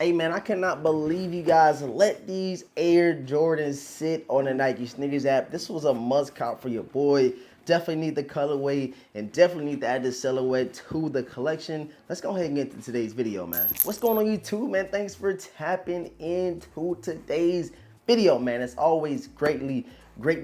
Hey man, I cannot believe you guys let these Air Jordans sit on the Nike sneakers app. This was a must cop for your boy. Definitely need the colorway and definitely need to add the silhouette to the collection. Let's go ahead and get into today's video, man. What's going on YouTube, man? Thanks for tapping into today's video, man. It's always greatly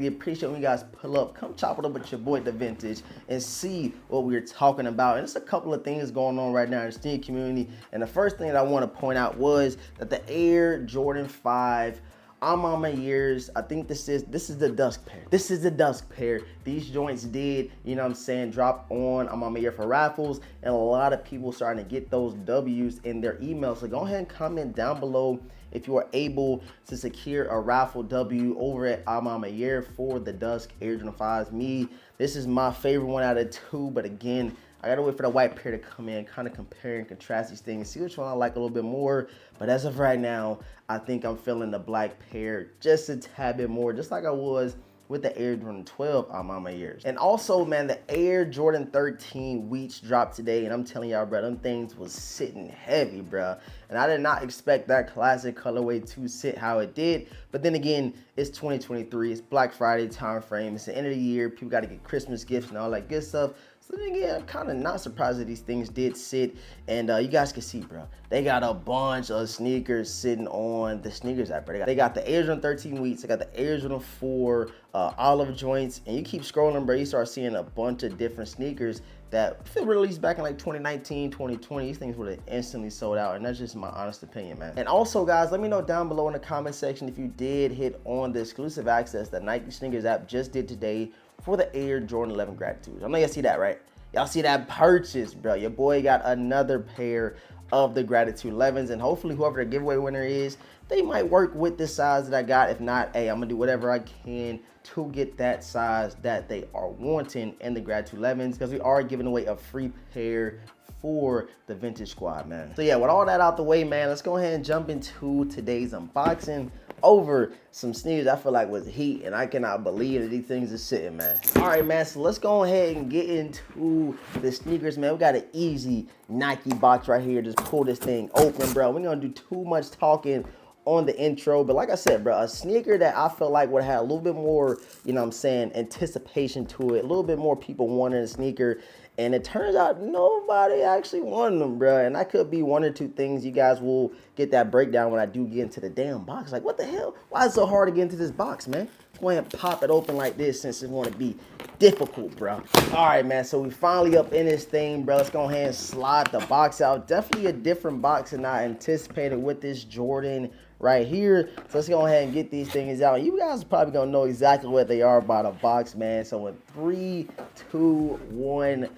appreciate when you guys pull up. Come chop it up with your boy The Vintage and see what we're talking about. And there's a couple of things going on right now in the sneaker community. And the first thing that I want to point out was that the Air Jordan 5 Mama years, I think this is the dusk pair. This is the dusk pair. These joints did, you know what I'm saying, drop on Mama year for raffles, and a lot of people starting to get those W's in their emails. So go ahead and comment down below if you are able to secure a raffle W over at Mama year for the dusk Air Jordan 5s. This is my favorite one out of two, but again, I gotta wait for the white pair to come in, kind of compare and contrast these things, see which one I like a little bit more. But as of right now, I think I'm feeling the black pair just a tad bit more, just like I was with the Air Jordan 12 Mama years. And also, man, the Air Jordan 13 Wheats dropped today, and I'm telling y'all, bro, them things was sitting heavy, bro. And I did not expect that classic colorway to sit how it did. But then again, it's 2023, it's Black Friday time frame, it's the end of the year, people gotta get Christmas gifts and all that good stuff. So then again, I'm kind of not surprised that these things did sit. And you guys can see, bro, they got a bunch of sneakers sitting on the sneakers app, bro. They got the Air Jordan 13 Wheats, they got the Air Jordan 4 olive joints, and you keep scrolling, bro, you start seeing a bunch of different sneakers that were released back in like 2019, 2020. These things would have instantly sold out, and that's just my honest opinion, man. And also, guys, let me know down below in the comment section if you did hit on the exclusive access that Nike Sneakers app just did today for the Air Jordan 11 Gratitudes. I know y'all see that, right? Y'all see that purchase, bro. Your boy got another pair of the Gratitude 11s, and hopefully whoever the giveaway winner is, they might work with the size that I got. If not, hey, I'm gonna do whatever I can to get that size that they are wanting in the Gratitude 11s, because we are giving away a free pair for the Vintage Squad, man. So yeah, with all that out the way, man, let's go ahead and jump into today's unboxing over some sneakers I feel like was heat, and I cannot believe that these things are sitting, man. All right, man, so let's go ahead and get into the sneakers, man. We got an easy Nike box right here. Just pull this thing open, bro. We're gonna do too much talking on the intro, but like I said, bro, a sneaker that I felt like would have had a little bit more, you know what I'm saying, anticipation to it, a little bit more people wanting a sneaker, and it turns out nobody actually wanted them, bro. And that could be one or two things. You guys will get that breakdown when I do get into the damn box. Like, what the hell? Why is it so hard to get into this box, man? Go ahead and pop it open like this since it want to be difficult, bro. All right, man, so we finally up in this thing, bro. Let's go ahead and slide the box out. Definitely a different box than I anticipated with this Jordan right here. So let's go ahead and get these things out. You guys are probably gonna know exactly what they are by the box, man. So in 3, 2, 1,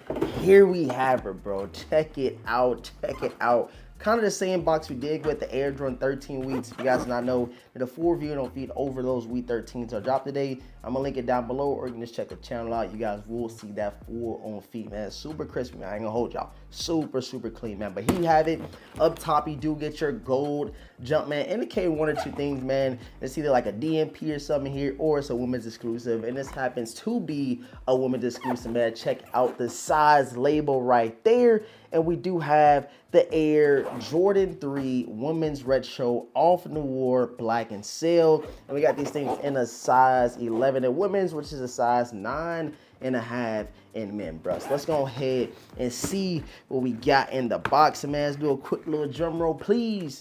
here we have it, bro. Check it out, check it out. Kind of the same box we did with the Air Jordan 13 Wheats. If you guys not know, the full review don't feed over those Wheat 13s are dropped today. I'm gonna link it down below, or you can just check the channel out. You guys will see that full on feet, man. Super crispy, man. I ain't gonna hold y'all. Super clean, man. But here you have it. Up top, you do get your gold jump, man. Indicating one or two things, man. It's either like a DMP or something here, or it's a women's exclusive. And this happens to be a women's exclusive, man. Check out the size label right there. And we do have the Air Jordan 3 Women's Retro Off NOIR Black and Sail. And we got these things in a size 11 in women's, which is a size 9.5 in men, bro. So let's go ahead and see what we got in the box, man. Let's do a quick little drum roll, please.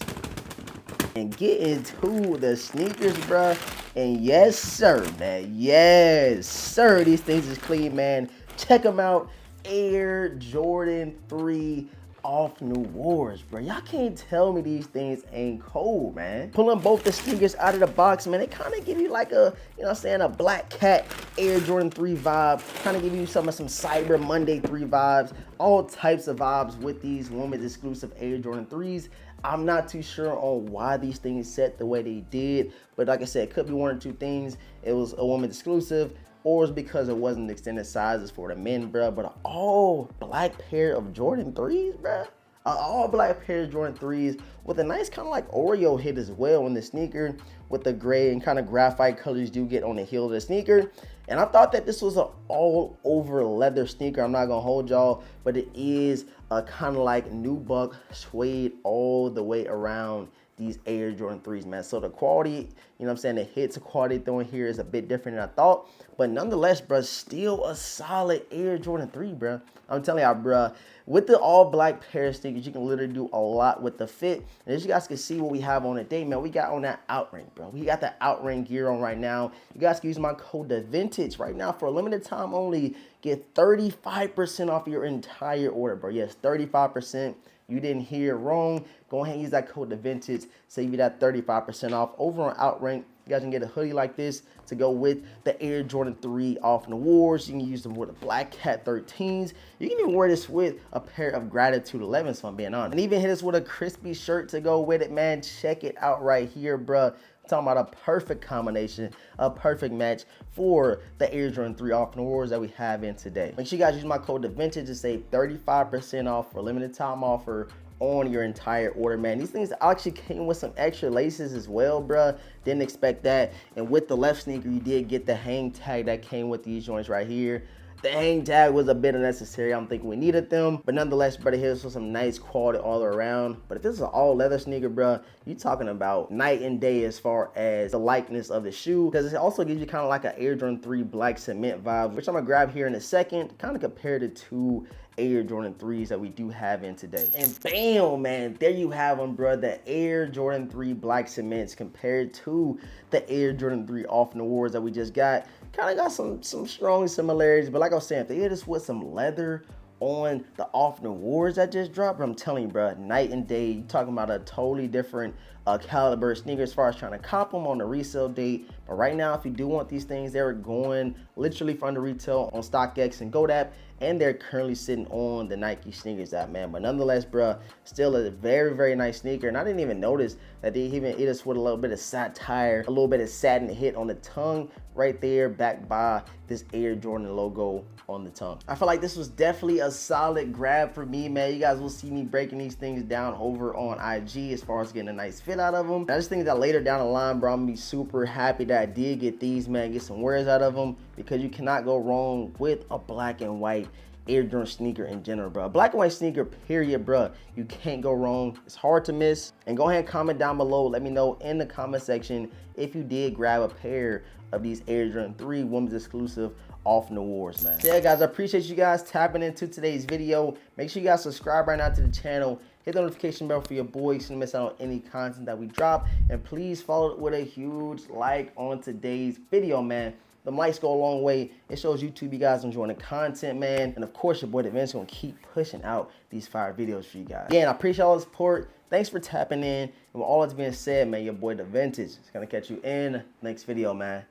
And get into the sneakers, bro. And yes, sir, man. Yes, sir. These things is clean, man. Check them out. Air Jordan 3 Off NOIRs, bro. Y'all can't tell me these things ain't cold, man. Pulling both the sneakers out of the box, man, it kind of give you like a, you know what I'm saying, a Black Cat Air Jordan 3 vibe. Kind of give you some Cyber Monday 3 vibes. All types of vibes with these women's exclusive Air Jordan 3s. I'm not too sure on why these things set the way they did, but like I said, it could be one or two things. It was a women's exclusive, or it's because it wasn't extended sizes for the men, bro. But an all black pair of Jordan 3s, bro. An all black pair of Jordan 3s with a nice kind of like Oreo hit as well in the sneaker, with the gray and kind of graphite colors you get on the heel of the sneaker. And I thought that this was an all over leather sneaker. I'm not gonna hold y'all, but it is kind of like nubuck suede all the way around these Air Jordan 3s, man. So the quality, you know what I'm saying, the hits quality throwing here is a bit different than I thought. But nonetheless, bro, still a solid Air Jordan 3, bro. I'm telling y'all, bro, with the all black pair of sneakers, you can literally do a lot with the fit. And as you guys can see what we have on today, man, we got on that OutRank, bro. We got that OutRank gear on right now. You guys can use my code TheVintage right now for a limited time only. Get 35% off your entire order, bro. Yes, 35%. You didn't hear wrong. Go ahead and use that code TheVintage. Save you that 35% off. Over on OutRank, you guys can get a hoodie like this to go with the Air Jordan 3 off Noirs. You can use them with the Black Cat 13s. You can even wear this with a pair of Gratitude 11s, if I'm being honest. And even hit us with a crispy shirt to go with it, man. Check it out right here, bruh. Talking about a perfect combination, a perfect match for the Air Jordan 3 off Noirs that we have in today. Make sure you guys use my code TheVintage to save 35% off for a limited time offer on your entire order, man. These things actually came with some extra laces as well, bruh. Didn't expect that. And with the left sneaker, you did get the hang tag that came with these joints right here. The hang tag was a bit unnecessary. I don't think we needed them. But nonetheless, brother, here's some nice quality all around. But if this is an all leather sneaker, bro, you're talking about night and day as far as the likeness of the shoe. Because it also gives you kind of like an Air Jordan 3 black cement vibe, which I'm going to grab here in a second. Kind of compare the two Air Jordan 3s that we do have in today. And bam, man, there you have them, bro. The Air Jordan 3 black cements compared to the Air Jordan 3 off Noirs that we just got. Kind of got some strong similarities, but like I was saying, if they hit us with some leather on the off Noirs that just dropped, I'm telling you, bro, night and day. You're talking about a totally different caliber sneaker as far as trying to cop them on the resale date. But right now, if you do want these things, they're going literally from the retail on StockX and GoDaddy, and they're currently sitting on the Nike sneakers app, man. But nonetheless, bro, still a very, very nice sneaker. And I didn't even notice that they even hit us with a little bit of satire, a little bit of satin hit on the tongue right there, backed by this Air Jordan logo on the tongue. I feel like this was definitely a solid grab for me, man. You guys will see me breaking these things down over on IG as far as getting a nice fit out of them. And I just think that later down the line, bro, I'm gonna be super happy that I did get these, man, get some wears out of them, because you cannot go wrong with a black and white Air Jordan sneaker in general, bro. A black and white sneaker, period, bro. You can't go wrong. It's hard to miss. And go ahead and comment down below. Let me know in the comment section if you did grab a pair of these Air Jordan 3 women's exclusive off Noirs, man. So yeah, guys, I appreciate you guys tapping into today's video. Make sure you guys subscribe right now to the channel. Hit the notification bell for your boys so you don't miss out on any content that we drop. And please follow it with a huge like on today's video, man. The likes go a long way. It shows YouTube you guys enjoying the content, man. And of course, your boy TheVintage gonna keep pushing out these fire videos for you guys. Again, I appreciate all the support. Thanks for tapping in. And with all that's being said, man, your boy TheVintage is gonna catch you in the next video, man.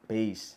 Peace.